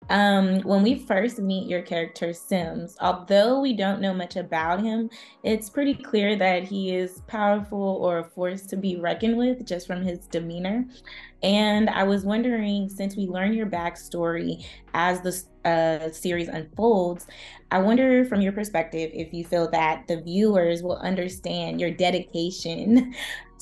When we first meet your character Sims, although we don't know much about him, it's pretty clear that he is powerful or a force to be reckoned with just from his demeanor. And I was wondering, since we learn your backstory as the series unfolds, I wonder from your perspective if you feel that the viewers will understand your dedication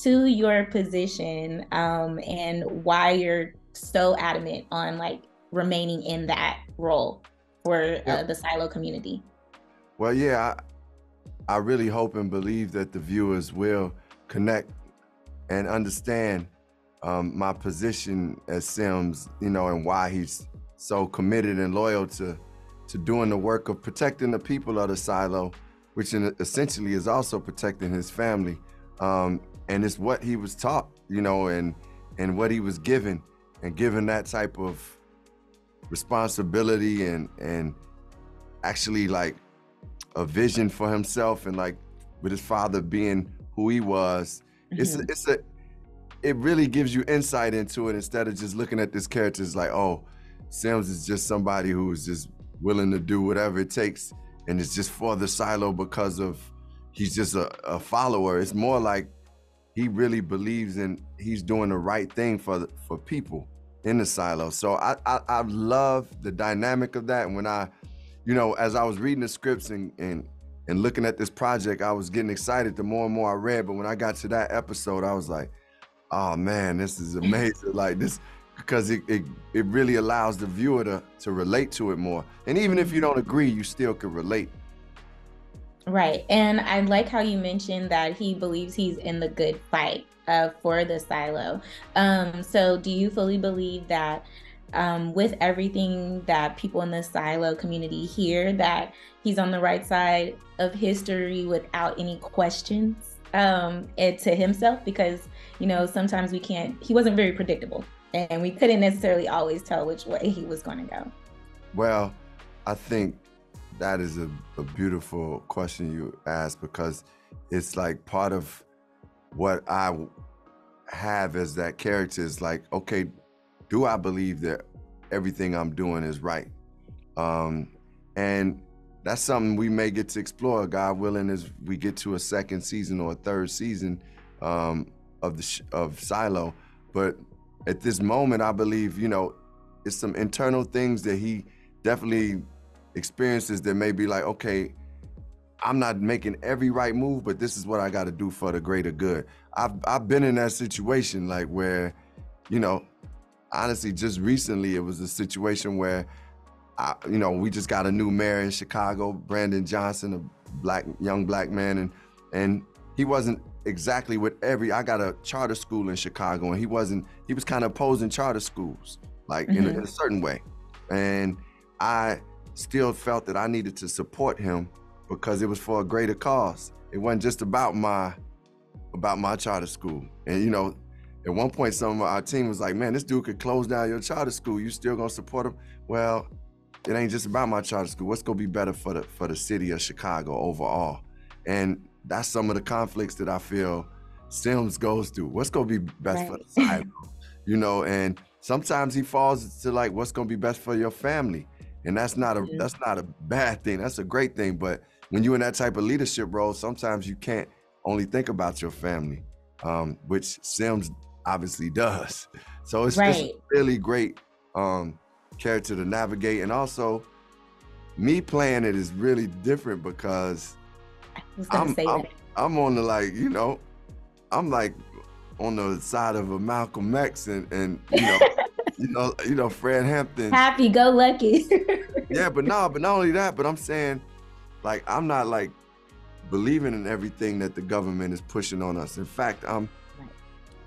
to your position, and why you're so adamant on like remaining in that role for Yep. the Silo community. Well, yeah, I really hope and believe that the viewers will connect and understand my position as Sims, and why he's so committed and loyal to doing the work of protecting the people of the silo, which essentially is also protecting his family. And it's what he was taught, and what he was given, and given that type of responsibility and actually like a vision for himself, and like with his father being who he was. Mm-hmm. It really gives you insight into it, instead of just looking at this character as like, oh, Sims is just somebody who is just willing to do whatever it takes, and it's just for the silo because of he's just a follower. It's more like he really believes in he's doing the right thing for people in the silo. So I love the dynamic of that. And when as I was reading the scripts and looking at this project, I was getting excited the more and more I read. But when I got to that episode, I was like, oh man, this is amazing. Like this, because it really allows the viewer to relate to it more. And even if you don't agree, you still can relate. Right. And I like how you mentioned that he believes he's in the good fight for the silo. So do you fully believe that with everything that people in the silo community hear, that he's on the right side of history without any questions to himself? Because, sometimes he wasn't very predictable, and we couldn't necessarily always tell which way he was going to go. Well, I think that is a beautiful question you asked, because it's like part of what I have as that character is like, okay, do I believe that everything I'm doing is right? And that's something we may get to explore, God willing, as we get to a second season or a third season of Silo. But at this moment, I believe, it's some internal things that he definitely experiences that may be like, okay, I'm not making every right move, but this is what I got to do for the greater good. I've been in that situation, like where, honestly, just recently, it was a situation where, we just got a new mayor in Chicago, Brandon Johnson, a young black man, and he wasn't exactly with I got a charter school in Chicago, and he was kind of opposing charter schools, like in a certain way. And I still felt that I needed to support him because it was for a greater cause. It wasn't just about my charter school. And at one point, some of our team was like, man, this dude could close down your charter school. You still gonna support him? Well, it ain't just about my charter school. What's gonna be better for the city of Chicago overall? And that's some of the conflicts that I feel Sims goes through. What's gonna be best for the silo? And sometimes he falls to like, what's gonna be best for your family? And that's not a bad thing. That's a great thing. But when you're in that type of leadership role, sometimes you can't only think about your family, which Sims obviously does. So it's a really great character to navigate. And also, me playing it is really different because I'm on the like, I'm like on the side of a Malcolm X and Fred Hampton. Happy go lucky. Yeah, but not only that, but I'm saying, like, I'm not like believing in everything that the government is pushing on us. In fact, I'm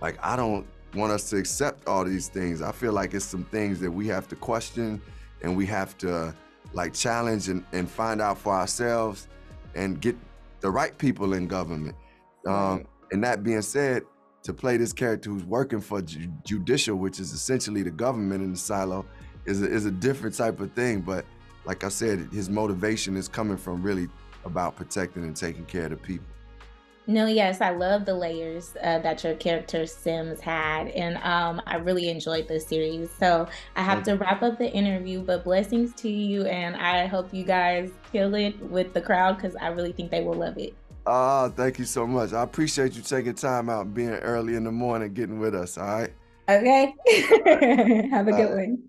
like, I don't want us to accept all these things. I feel like it's some things that we have to question, and we have to like challenge and find out for ourselves and get the right people in government. And that being said, to play this character who's working for judicial, which is essentially the government in the silo, is a different type of thing. But like I said, his motivation is coming from really about protecting and taking care of the people. No, yes, I love the layers that your character Sims had, and I really enjoyed this series. So I have Thank to you. wrap up the interview, but blessings to you, and I hope you guys kill it with the crowd because I really think they will love it. Thank you so much. I appreciate you taking time out, being early in the morning, getting with us. All right. Okay, have a All good right. one.